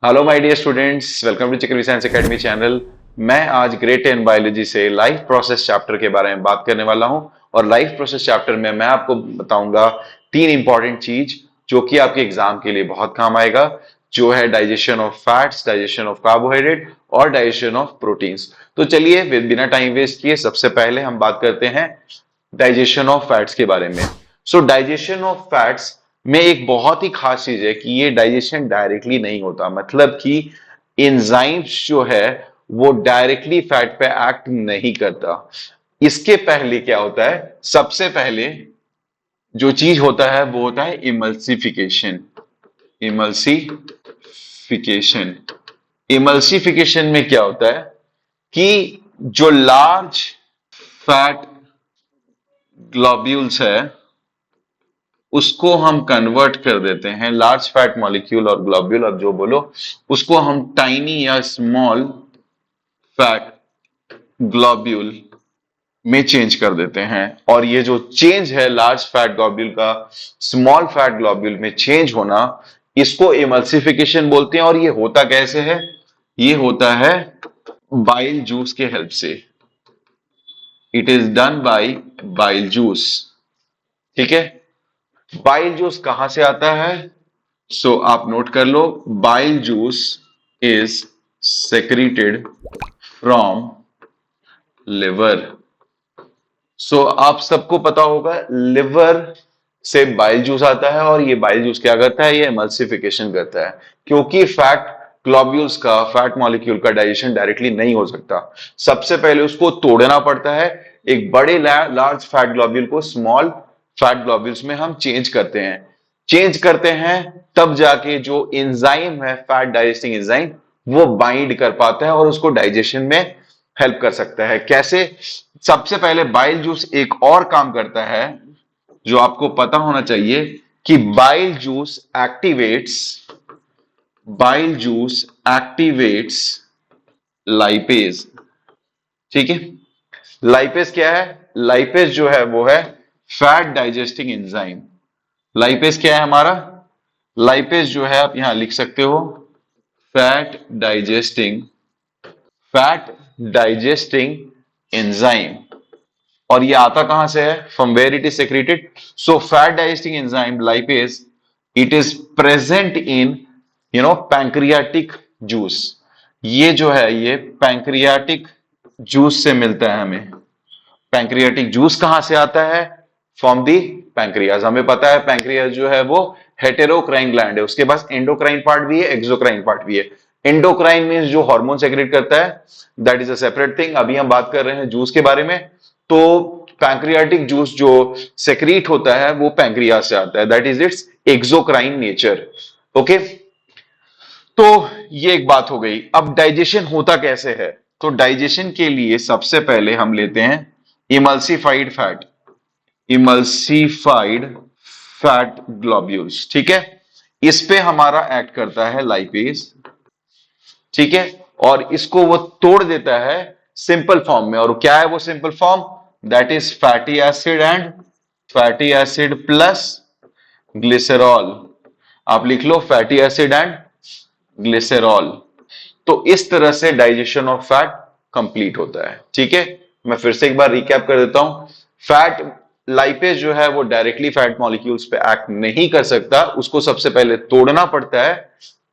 Hello my dear students, welcome to Chakravi science academy channel. मैं आज grade 10 biology से life process chapter के बारे में बात करने वाला हूं। और लाइफ प्रोसेस चैप्टर में मैं आपको बताऊंगा तीन इंपॉर्टेंट चीज जो कि आपके एग्जाम के लिए बहुत काम आएगा, जो है digestion of fats, digestion of carbohydrate और डाइजेशन ऑफ प्रोटीन्स। तो चलिए बिना टाइम वेस्ट किए सबसे पहले हम बात करते हैं डाइजेशन ऑफ फैट्स के बारे में। सो डाइजेशन ऑफ फैट्स में एक बहुत ही खास चीज है कि ये डाइजेशन डायरेक्टली नहीं होता, मतलब कि एंजाइम्स जो है वो डायरेक्टली फैट पे एक्ट नहीं करता। इसके पहले क्या होता है? सबसे पहले जो चीज होता है वो होता है इमल्सिफिकेशन। इमल्सिफिकेशन इमल्सिफिकेशन में क्या होता है कि जो लार्ज फैट ग्लोब्यूल्स है उसको हम कन्वर्ट कर देते हैं, लार्ज फैट मॉलिक्यूल और ग्लोब्यूल, अब जो बोलो, उसको हम टाइनी या स्मॉल फैट ग्लोब्यूल में चेंज कर देते हैं। और ये जो चेंज है लार्ज फैट ग्लोब्यूल का स्मॉल फैट ग्लोब्यूल में चेंज होना, इसको इमल्सिफिकेशन बोलते हैं। और ये होता कैसे है? ये होता है बाइल जूस के हेल्प से। It is done by bile juice. ठीक है, बाइल जूस कहां से आता है? सो आप नोट कर लो, bile juice is secreted from liver. So आप सबको पता होगा लिवर से बाइल जूस आता है, और ये बाइल जूस क्या करता है? ये एमल्सिफिकेशन करता है, क्योंकि फैट ग्लोब्यूल्स का, फैट मॉलिक्यूल का डाइजेशन डायरेक्टली नहीं हो सकता। सबसे पहले उसको तोड़ना पड़ता है। एक बड़े लार्ज फैट ग्लोब्यूल को स्मॉल फैट ग्लोब्यूल्स में हम चेंज करते हैं, तब जाके जो एंजाइम है, फैट डाइजेस्टिंग एंजाइम, वो बाइंड कर पाता है और उसको डाइजेशन में हेल्प कर सकता है। कैसे? सबसे पहले बाइल जूस एक और काम करता है जो आपको पता होना चाहिए कि बाइल जूस एक्टिवेट्स लाइपेज। ठीक है, लाइपेज क्या है? लाइपेज जो है वो है फैट डाइजेस्टिंग एंजाइम। लाइपेज क्या है हमारा? लाइपेज जो है आप यहां लिख सकते हो, fat digesting fat digesting enzyme. और ये आता कहां से है? From where it is secreted? So fat digesting enzyme lipase, it is present in pancreatic juice. ये जो है ये पैंक्रियाटिक जूस से मिलता है हमें। पैंक्रियाटिक जूस कहां से आता है? From the pancreas. हमें पता है पैंक्रियाज जो है वो हेटेरोक्राइन ग्लैंड है, उसके पास एंडोक्राइन पार्ट भी है, एक्सोक्राइन पार्ट भी है। एंडोक्राइन मींस जो हार्मोन सेक्रेट करता है, that is a separate thing. अभी हम बात कर रहे हैं जूस के बारे में। तो पैंक्रियाटिक जूस जो सेक्रेट होता है वो पैंक्रियाज से आता है, that is it's exocrine nature. Okay, तो ये एक बात हो गई। अब डाइजेशन होता कैसे है? तो डाइजेशन के लिए सबसे पहले हम लेते हैं emulsified fat, emulsified fat globules. ठीक है, इस पे हमारा एक्ट करता है लाइपेज। ठीक है, और इसको वो तोड़ देता है सिंपल फॉर्म में। और क्या है वो simple form? That is fatty acid plus glycerol. आप लिख लो फैटी एसिड एंड ग्लिसरॉल। तो इस तरह से डाइजेशन ऑफ फैट कंप्लीट होता है। ठीक है, मैं फिर से एक बार रिकैप कर देता हूं। फैट लाइपेज जो है वो डायरेक्टली फैट मॉलिक्यूल्स पे एक्ट नहीं कर सकता, उसको सबसे पहले तोड़ना पड़ता है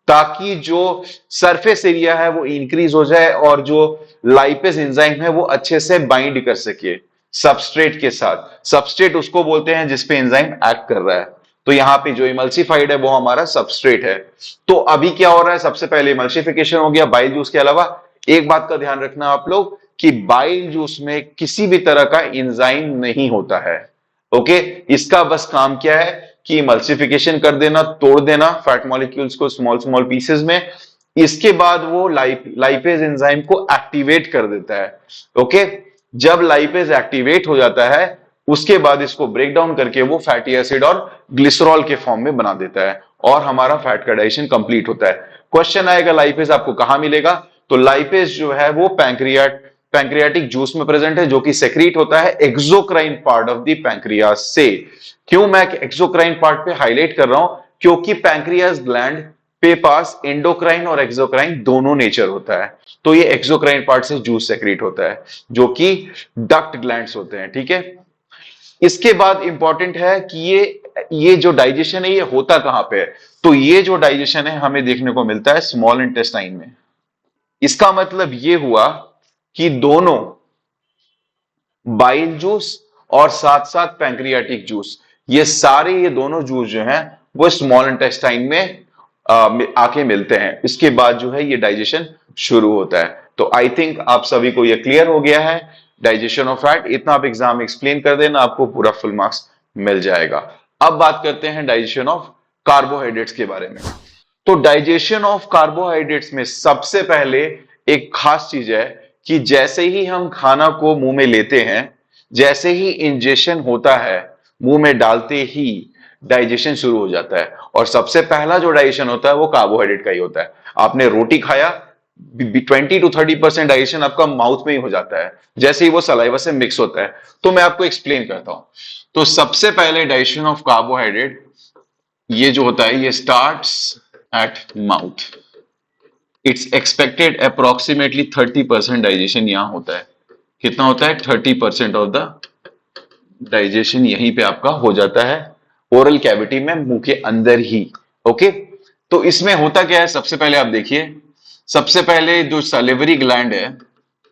ताकि जो सरफेस एरिया है वो इंक्रीज हो जाए और जो लाइपेज एंजाइम है वो अच्छे से बाइंड कर सके सबस्ट्रेट के साथ। सबस्ट्रेट उसको बोलते हैं जिसपे एंजाइम एक्ट कर रहा है। तो यहां पे जो इमल्सिफाइड है वो हमारा सबस्ट्रेट है। तो अभी क्या हो रहा है? सबसे पहले इमल्सिफिकेशन हो गया बाइल जूस के अलावा। एक बात का ध्यान रखना आप लोग कि बाइल जूस में किसी भी तरह का एंजाइम नहीं होता है। ओके, इसका बस काम क्या है कि इमल्सिफिकेशन कर देना, तोड़ देना फैट मॉलिक्यूल्स को स्मॉल स्मॉल पीसेस में। इसके बाद वो लाइपेज एंजाइम को एक्टिवेट कर देता है। ओके, जब लाइपेज एक्टिवेट हो जाता है उसके बाद इसको ब्रेक डाउन करके वो फैटी एसिड और ग्लिसरॉल के फॉर्म में बना देता है और हमारा फैट का डाइजेशन कंप्लीट होता है। क्वेश्चन आएगा लाइपेज आपको कहां मिलेगा? तो लाइपेज जो है वो पैंक्रियाटिक जूस में प्रेजेंट है, जो कि सेक्रीट होता है exocrine part of the pancreas से। क्यों मैं एक्सोक्राइन पार्ट पे हाईलाइट कर रहा हूं? क्योंकि पैंक्रियास ग्लैंड पे पास एंडोक्राइन और एक्सोक्राइन दोनों नेचर होता है। तो ये एक्सोक्राइन पार्ट से जूस सेक्रेट होता है जो कि डक्ट ग्लैंड्स होते हैं, ठीक है। इसके बाद इंपॉर्टेंट है कि ये जो डाइजेशन है ये होता कहां पे है। तो ये जो डाइजेशन है हमें देखने को मिलता है स्मॉल इंटेस्टाइन में। इसका मतलब ये हुआ कि दोनों बाइल जूस और साथ साथ पैंक्रियाटिक जूस, ये दोनों जूस जो हैं वो स्मॉल इंटेस्टाइन में आके मिलते हैं। इसके बाद जो है ये डाइजेशन शुरू होता है। तो आई थिंक आप सभी को ये क्लियर हो गया है डाइजेशन ऑफ फैट। इतना आप एग्जाम एक्सप्लेन कर देना, आपको पूरा फुल मार्क्स मिल जाएगा। अब बात करते हैं डाइजेशन ऑफ कार्बोहाइड्रेट्स के बारे में। तो डाइजेशन ऑफ कार्बोहाइड्रेट्स में सबसे पहले एक खास चीज है कि जैसे ही हम खाना को मुंह में लेते हैं, जैसे ही इंजेशन होता है, मुंह में डालते ही डाइजेशन शुरू हो जाता है। और सबसे पहला जो डाइजेशन होता है वो कार्बोहाइड्रेट का ही होता है। आपने रोटी खाया, 20 to 30% डाइजेशन आपका माउथ में ही हो जाता है जैसे ही वो सलाइवा से मिक्स होता है। तो मैं आपको एक्सप्लेन करता हूं। तो सबसे पहले डाइजेशन ऑफ कार्बोहाइड्रेट ये जो होता है ये starts at mouth. It's expected approximately 30% digestion यहां होता है। कितना होता है? 30% ऑफ द डाइजेशन यहीं पे आपका हो जाता है, ओरल कैविटी में, मुंह के अंदर ही। ओके, तो इसमें होता क्या है सबसे पहले आप देखिए। सबसे पहले जो सलिवरी ग्लैंड है,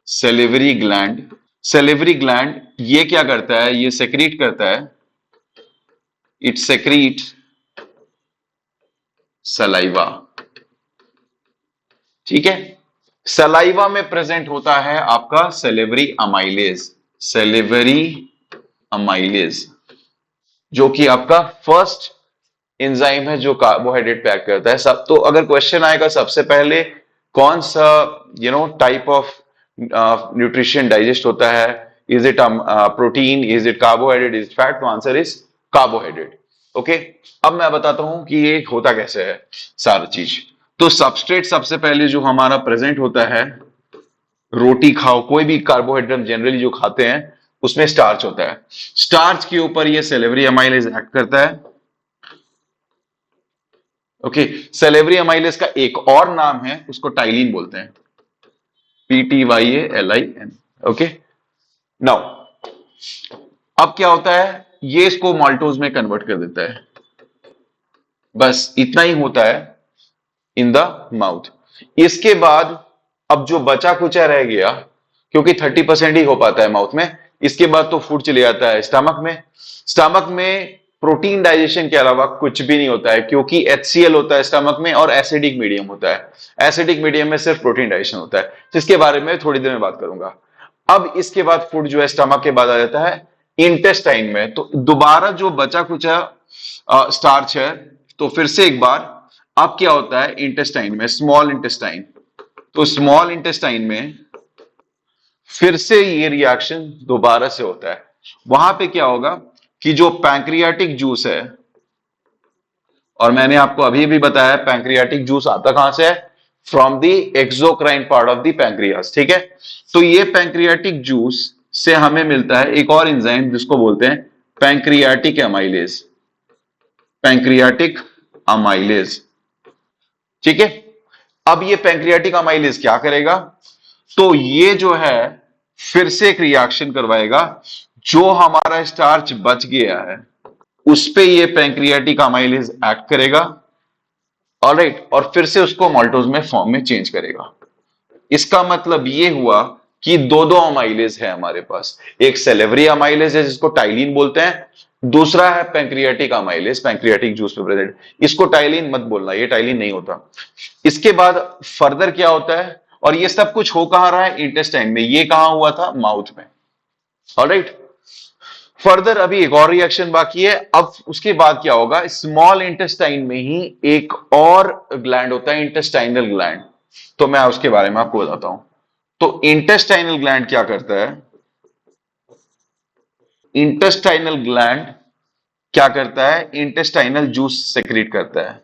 सलिवरी ग्लैंड, सलिवरी ग्लैंड ये क्या करता है? ये सेक्रीट करता है, इट सेक्रीट सलाइवा। ठीक है, सलाइवा में प्रेजेंट होता है आपका सेलेवरी अमाइलेज, सेलेवरी अमाइलेज जो कि आपका फर्स्ट एंजाइम है जो कार्बोहाइड्रेट पैक करता है सब। तो अगर क्वेश्चन आएगा सबसे पहले कौन सा टाइप ऑफ न्यूट्रिशन डाइजेस्ट होता है, is it protein, is it carbohydrate, is fat, तो आंसर इज कार्बोहाइड्रेट। ओके, अब मैं बताता हूं कि ये होता कैसे है सारी चीज। तो सबस्ट्रेट सबसे पहले जो हमारा प्रेजेंट होता है, रोटी खाओ, कोई भी कार्बोहाइड्रेट जनरली जो खाते हैं उसमें स्टार्च होता है। स्टार्च के ऊपर ये सेलेवरी अमाइलेज एक्ट करता है। ओके, सेलेवरी अमाइलेज का एक और नाम है, उसको टाइलिन बोलते हैं, PTYALIN। ओके, नाउ अब क्या होता है, ये इसको माल्टोज में कन्वर्ट कर देता है। बस इतना ही होता है इन द माउथ। इसके बाद अब जो बचा कुचा रह गया, क्योंकि 30% ही हो पाता है माउथ में, इसके बाद तो फूड चले जाता है स्टमक में। स्टमक में प्रोटीन डाइजेशन के अलावा कुछ भी नहीं होता है, क्योंकि HCl होता है स्टमक में और एसिडिक मीडियम होता है। एसिडिक मीडियम में सिर्फ प्रोटीन डाइजेशन होता है, जिसके बारे में थोड़ी देर में बात करूंगा। अब इसके बाद फूड जो है स्टमक के बाद आ जाता है इंटेस्टाइन में। तो दोबारा जो बचा कुचा स्टार्च है, तो फिर से एक बार अब क्या होता है इंटेस्टाइन में, स्मॉल इंटेस्टाइन। तो स्मॉल इंटेस्टाइन में फिर से ये रिएक्शन दोबारा से होता है। वहां पे क्या होगा कि जो पैंक्रियाटिक जूस है, और मैंने आपको अभी भी बताया पैंक्रियाटिक जूस आता कहां से है, from the exocrine part of the pancreas. ठीक है, तो ये पैंक्रियाटिक जूस से हमें मिलता है एक और एंजाइम जिसको बोलते हैं पैंक्रियाटिक अमाइलेज, पैंक्रियाटिक अमाइलेज। ठीक है, अब ये पैंक्रियाटिक अमाइलेज क्या करेगा, तो ये जो है फिर से एक रिएक्शन करवाएगा। जो हमारा स्टार्च बच गया है उस पे ये पैंक्रियाटिक अमाइलेज एक्ट करेगा, ऑलराइट, और फिर से उसको माल्टोज में फॉर्म में चेंज करेगा। इसका मतलब ये हुआ कि दो दो अमाइलेज है हमारे पास। एक सेलेवरी अमाइलेज है जिसको टाइलिन बोलते हैं, दूसरा है पैंक्रियाटिक अमाइलेज, पैंक्रियाटिक जूस में प्रेजेंट। इसको टाइलिन मत बोलना, ये टाइलिन नहीं होता। इसके बाद फर्दर क्या होता है, और ये सब कुछ हो कहां रहा है, इंटेस्टाइन में। ये कहां हुआ था, माउथ में, ऑलराइट। फर्दर अभी एक और रिएक्शन बाकी है। अब उसके बाद क्या होगा, स्मॉल इंटेस्टाइन में ही एक और ग्लैंड होता है, इंटेस्टाइनल ग्लैंड। तो मैं उसके बारे में आपको बताता हूं। तो इंटेस्टाइनल ग्लैंड क्या करता है, इंटेस्टाइनल ग्लैंड क्या करता है, इंटेस्टाइनल जूस सेक्रेट करता है।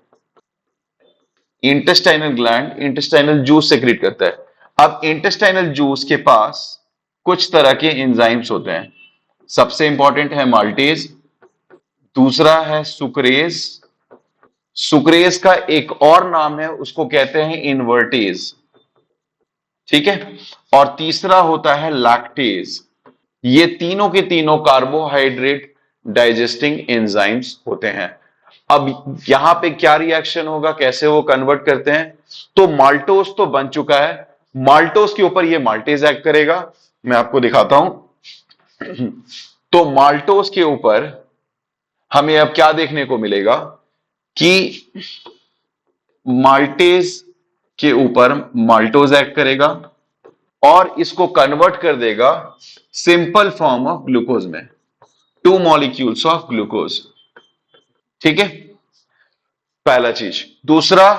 Intestinal gland intestinal juice secrete करता है। अब इंटेस्टाइनल जूस के पास कुछ तरह के एंजाइम्स होते हैं। सबसे इंपॉर्टेंट है माल्टेज, दूसरा है सुक्रेज, सुक्रेज का एक और नाम है, उसको कहते हैं इनवर्टेज। ठीक है। और तीसरा होता है लैक्टेज। ये तीनों के तीनों कार्बोहाइड्रेट डाइजेस्टिंग एंजाइम्स होते हैं। अब यहां पे क्या रिएक्शन होगा, कैसे वो कन्वर्ट करते हैं? तो माल्टोस तो बन चुका है, माल्टोस के ऊपर ये माल्टेज एक्ट करेगा। मैं आपको दिखाता हूं। तो माल्टोस के ऊपर हमें अब क्या देखने को मिलेगा कि माल्टेज के ऊपर माल्टोज एक्ट करेगा और इसको कन्वर्ट कर देगा सिंपल फॉर्म ऑफ ग्लूकोज में, टू मॉलिक्यूल्स ऑफ ग्लूकोज। ठीक है, पहला चीज। दूसरा,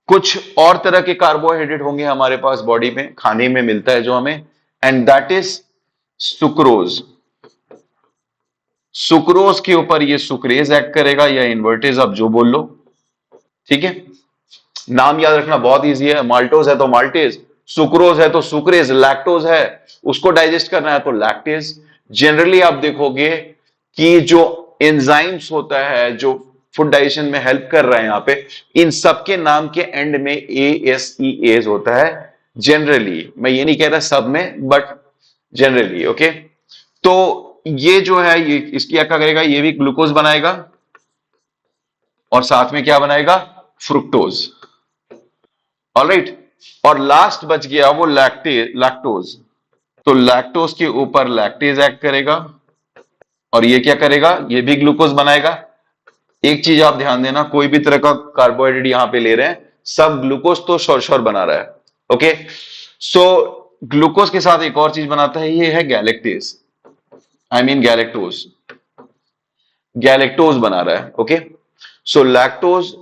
कुछ और तरह के कार्बोहाइड्रेट होंगे हमारे पास बॉडी में, खाने में मिलता है जो हमें, and that is sucrose. Sucrose के ऊपर ये सुक्रेज एक्ट करेगा या इन्वर्टेज, आप जो बोल लो। ठीक है, नाम याद रखना बहुत इजी है। माल्टोज है तो माल्टेज, सुक्रोज है तो सुक्रेज, लैक्टोज है उसको डाइजेस्ट करना है तो लैक्टेज। जनरली आप देखोगे कि जो एंजाइम्स होता है जो फूड डाइजेशन में हेल्प कर रहे हैं यहां पे, इन सबके नाम के एंड में ए एस ई एज होता है। जनरली, मैं ये नहीं कह रहा सब में, बट जनरली। ओके, तो ये जो है ये इसकी क्या करेगा, ये भी ग्लूकोज बनाएगा और साथ में क्या बनाएगा, फ्रुक्टोज। ऑलराइट, और लास्ट बच गया वो लैक्टोज। तो लैक्टोज के ऊपर लैक्टेज एक्ट करेगा और ये क्या करेगा, ये भी ग्लूकोज बनाएगा। एक चीज आप ध्यान देना, कोई भी तरह का कार्बोहाइड्रेट यहां पे ले रहे हैं, सब ग्लूकोज तो श्योर श्योर बना रहा है। ओके, सो ग्लूकोज के साथ एक और चीज बनाता है, ये है गैलेक्टेज, आई मीन गैलेक्टोज। गैलेक्टोज बना रहा है। Okay, so lactose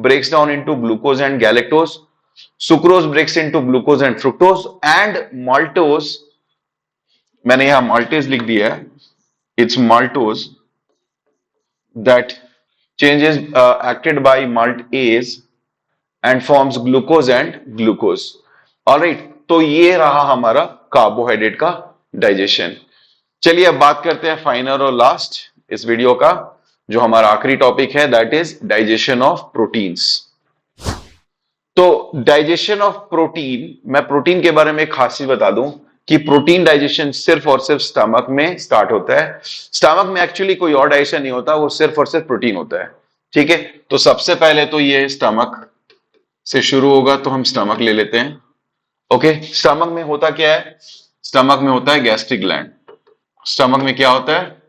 breaks down into glucose and galactose, sucrose breaks into glucose and fructose, and maltose, मैंने यहां maltase लिख दिया है, it's maltose that changes acted by maltase and forms glucose and glucose. Alright, तो ये रहा हमारा carbohydrate का डाइजेशन। चलिए अब बात करते हैं फाइनल और लास्ट इस वीडियो का, जो हमारा आखिरी टॉपिक है, that is digestion of proteins. तो डाइजेशन ऑफ प्रोटीन, मैं प्रोटीन के बारे में एक खासियत बता दूं कि प्रोटीन डाइजेशन सिर्फ और सिर्फ स्टमक में स्टार्ट होता है। स्टमक में एक्चुअली कोई और डाइजेशन नहीं होता, वो सिर्फ और सिर्फ प्रोटीन होता है। ठीक है, तो सबसे पहले तो ये स्टमक से शुरू होगा, तो हम स्टमक ले लेते हैं। ओके, स्टमक में होता क्या है, स्टमक में होता है गैस्ट्रिक ग्लैंड। स्टमक में क्या होता है,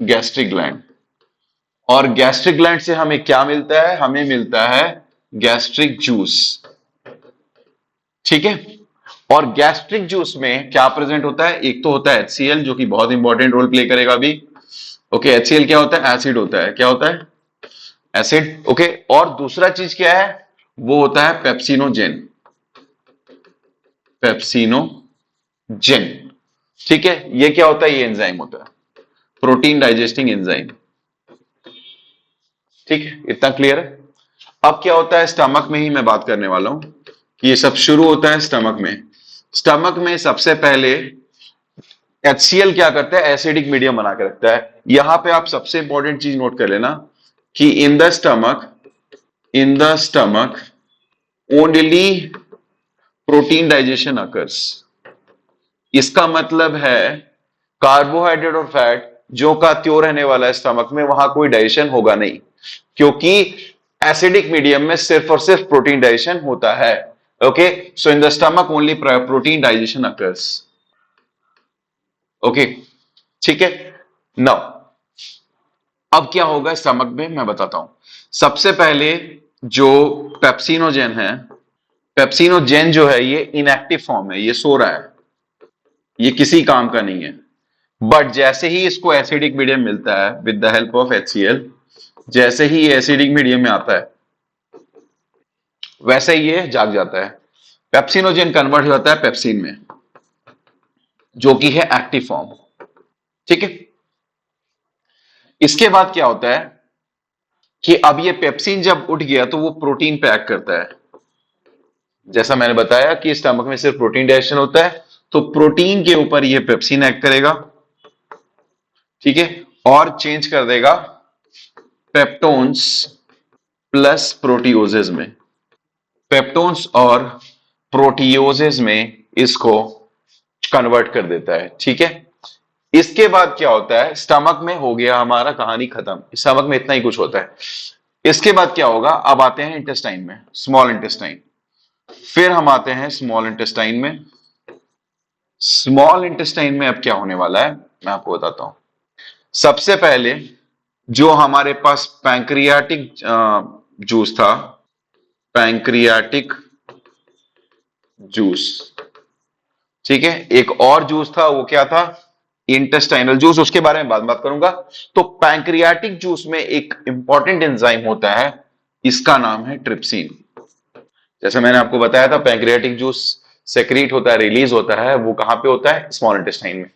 गैस्ट्रिक ग्लैंड। और गैस्ट्रिक ग्लैंड से हमें क्या मिलता है, हमें मिलता है गैस्ट्रिक जूस। ठीक है, और गैस्ट्रिक जूस में क्या प्रेजेंट होता है, एक तो होता है HCl जो कि बहुत इंपॉर्टेंट रोल प्ले करेगा अभी। ओके, HCl क्या होता है, एसिड होता है। क्या होता है, एसिड। ओके, और दूसरा चीज क्या है, वो होता है पेप्सिनोजेन। पेप्सिनोजेन, ठीक है, ये क्या होता है, ये एंजाइम होता है, प्रोटीन डाइजेस्टिंग एंजाइम। ठीक है, इतना क्लियर है। अब क्या होता है, स्टमक में ही मैं बात करने वाला हूं कि ये सब शुरू होता है स्टमक में। स्टमक में सबसे पहले HCl क्या करता है, एसिडिक मीडियम बना के रखता है। यहां पे आप सबसे इंपॉर्टेंट चीज नोट कर लेना कि in the stomach only protein digestion occurs. इसका मतलब है कार्बोहाइड्रेट और फैट जो का त्यों रहने वाला है स्टमक में, वहां कोई डाइजेशन होगा नहीं, क्योंकि एसिडिक मीडियम में सिर्फ और सिर्फ प्रोटीन डाइजेशन होता है। Okay, so in the stomach only protein digestion occurs. Okay, ठीक है। नाउ अब क्या होगा स्टमक में, मैं बताता हूं। सबसे पहले जो पेप्सिनोजेन है, पेप्सिनोजेन जो है ये इनएक्टिव फॉर्म है, ये सो रहा है, ये किसी काम का नहीं है। बट जैसे ही इसको एसिडिक मीडियम मिलता है with the help of HCl, जैसे ही ये एसिडिक मीडियम में आता है वैसे ही ये जाग जाता है, पेप्सिनोजेन कन्वर्ट हो जाता है पेप्सिन में, जो कि है एक्टिव फॉर्म। ठीक है, इसके बाद क्या होता है कि अब ये पेप्सिन जब उठ गया तो वो प्रोटीन पे एक्ट करता है। जैसा मैंने बताया कि स्टमक में सिर्फ प्रोटीन डाइजेशन होता है, तो प्रोटीन के ऊपर ये पेप्सिन एक्ट करेगा। ठीक है, और चेंज कर देगा पेप्टोन्स प्लस प्रोटियोजेज में, पेप्टोन्स और प्रोटियोजेज में इसको कन्वर्ट कर देता है। ठीक है, इसके बाद क्या होता है, स्टमक में हो गया हमारा, कहानी खत्म, स्टमक में इतना ही कुछ होता है। इसके बाद क्या होगा, अब आते हैं इंटेस्टाइन में, स्मॉल इंटेस्टाइन। फिर हम आते हैं स्मॉल इंटेस्टाइन में। स्मॉल इंटेस्टाइन में अब क्या होने वाला है मैं आपको बताता हूं। सबसे पहले जो हमारे पास पैंक्रियाटिक जूस था, पैंक्रियाटिक जूस, ठीक है, एक और जूस था, वो क्या था, इंटेस्टाइनल जूस, उसके बारे में बाद में बात करूंगा। तो पैंक्रियाटिक जूस में एक इंपॉर्टेंट एंजाइम होता है, इसका नाम है ट्रिप्सिन। जैसे मैंने आपको बताया था, पैंक्रियाटिक जूस सेक्रीट होता है, रिलीज होता है, वो कहां पे होता है, स्मॉल इंटेस्टाइन में।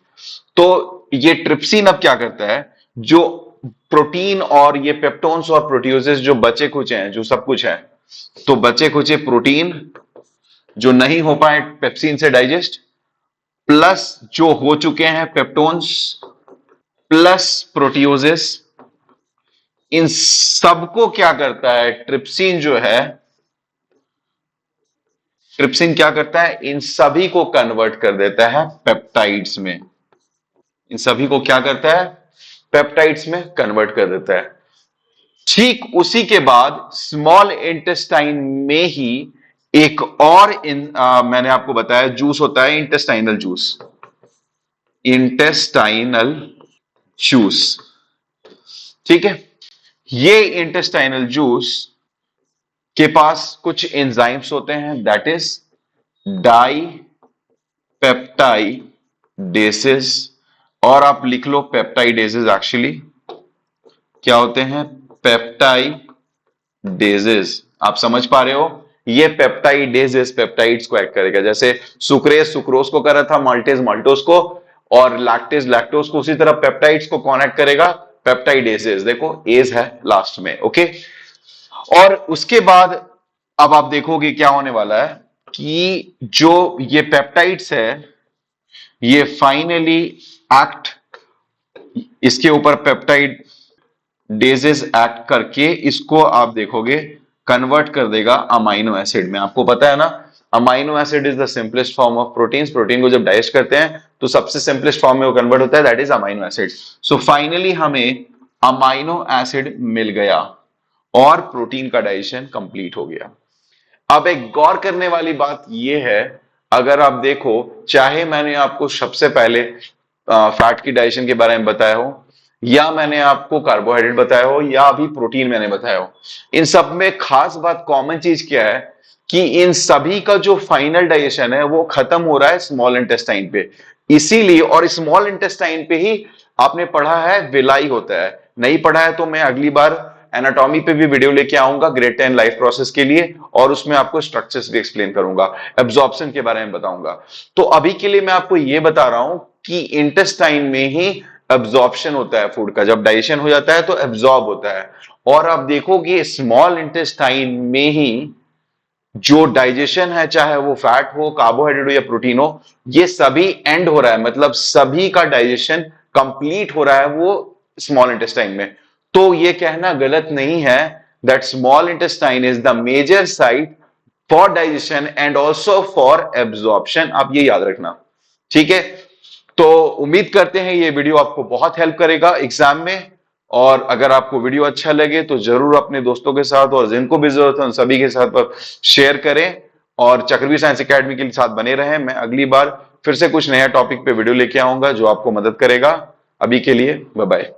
तो ये ट्रिप्सिन अब क्या करता है, जो प्रोटीन और ये पेप्टोन्स और प्रोटियोजेस जो बचे कुछ हैं, जो सब कुछ है, तो बचे कुछ प्रोटीन जो नहीं हो पाए पेप्सिन से डाइजेस्ट, प्लस जो हो चुके हैं पेप्टोन्स, प्लस प्रोटियोजेस, इन सबको क्या करता है ट्रिप्सिन जो है, ट्रिप्सिन क्या करता है, इन सभी को कन्वर्ट कर देता है पेप्टाइड्स में। इन सभी को क्या करता है, पेप्टाइड्स में कन्वर्ट कर देता है। ठीक उसी के बाद स्मॉल इंटेस्टाइन में ही एक और मैंने आपको बताया जूस होता है, इंटेस्टाइनल जूस, इंटेस्टाइनल जूस। ठीक है, ये इंटेस्टाइनल जूस के पास कुछ एंजाइम्स होते हैं, दैट इज डाई पेप्टाइडेसेस, और आप लिख लो पेप्टाइडेसेस, एक्चुअली क्या होते हैं, पेप्टाइडेसेस। आप समझ पा रहे हो, ये पेप्टाइडेसेस पेप्टाइड्स को एक्ट करेगा, जैसे सुक्रेज सुक्रोज को कर रहा था, माल्टेज माल्टोज को, और लैक्टेज लैक्टोज को, उसी तरह पेप्टाइड्स को कौन एक्ट करेगा, पेप्टाइडेसेस। देखो एज है लास्ट में, ओके। और उसके बाद अब आप देखोगे क्या होने वाला है कि जो ये पेप्टाइड्स है, ये फाइनली एक्ट, इसके ऊपर पेप्टाइड डेजेस एक्ट करके इसको आप देखोगे कन्वर्ट कर देगा अमाइनो एसिड में। आपको पता है ना, amino acid is the simplest form of proteins. Protein को जब डाइजेस्ट करते हैं तो सबसे सिंपलेस्ट फॉर्म में वो कन्वर्ट होता है, that is amino acid. So finally हमें अमाइनो एसिड मिल गया और प्रोटीन का डाइजेशन कंप्लीट हो गया। अब एक गौर करने वाली बात यह है, अगर आप देखो, चाहे मैंने आपको सबसे पहले फैट की डाइजेशन के बारे में बताया हो, या मैंने आपको कार्बोहाइड्रेट बताया हो, या अभी प्रोटीन मैंने बताया हो, इन सब में खास बात, कॉमन चीज क्या है कि इन सभी का जो फाइनल डाइजेशन है वो खत्म हो रहा है स्मॉल इंटेस्टाइन पे। इसीलिए, और स्मॉल इंटेस्टाइन पे ही आपने पढ़ा है विलाई होता है, नहीं पढ़ा है तो मैं अगली बार एनाटॉमी पे भी वीडियो लेके आऊंगा, ग्रेड 10 लाइफ प्रोसेस के लिए, और उसमें आपको स्ट्रक्चर्स भी एक्सप्लेन करूंगा, एब्जॉर्प्शन के बारे में बताऊंगा। तो अभी के लिए मैं आपको यह बता रहा हूं कि इंटेस्टाइन में ही एब्जॉर्प्शन होता है फूड का, जब डाइजेशन हो जाता है तो एब्जॉर्ब होता है। और आप देखोगे स्मॉल इंटेस्टाइन में ही जो डाइजेशन है, चाहे वो फैट हो, कार्बोहाइड्रेट हो या प्रोटीन हो, ये सभी एंड हो रहा है, मतलब सभी का डाइजेशन कंप्लीट हो रहा है वो स्मॉल इंटेस्टाइन में। तो ये कहना गलत नहीं है that small intestine is the major site for digestion and also for absorption. आप ये याद रखना, ठीक है। तो उम्मीद करते हैं ये वीडियो आपको बहुत हेल्प करेगा एग्जाम में, और अगर आपको वीडियो अच्छा लगे तो जरूर अपने दोस्तों के साथ और जिनको भी जरूरत है उन सभी के साथ शेयर करें, और चक्रवीर साइंस एकेडमी के साथ बने रहें। मैं अगली बार फिर से कुछ नया टॉपिक पे वीडियो लेके आऊंगा जो आपको मदद करेगा। अभी के लिए बाय बाय।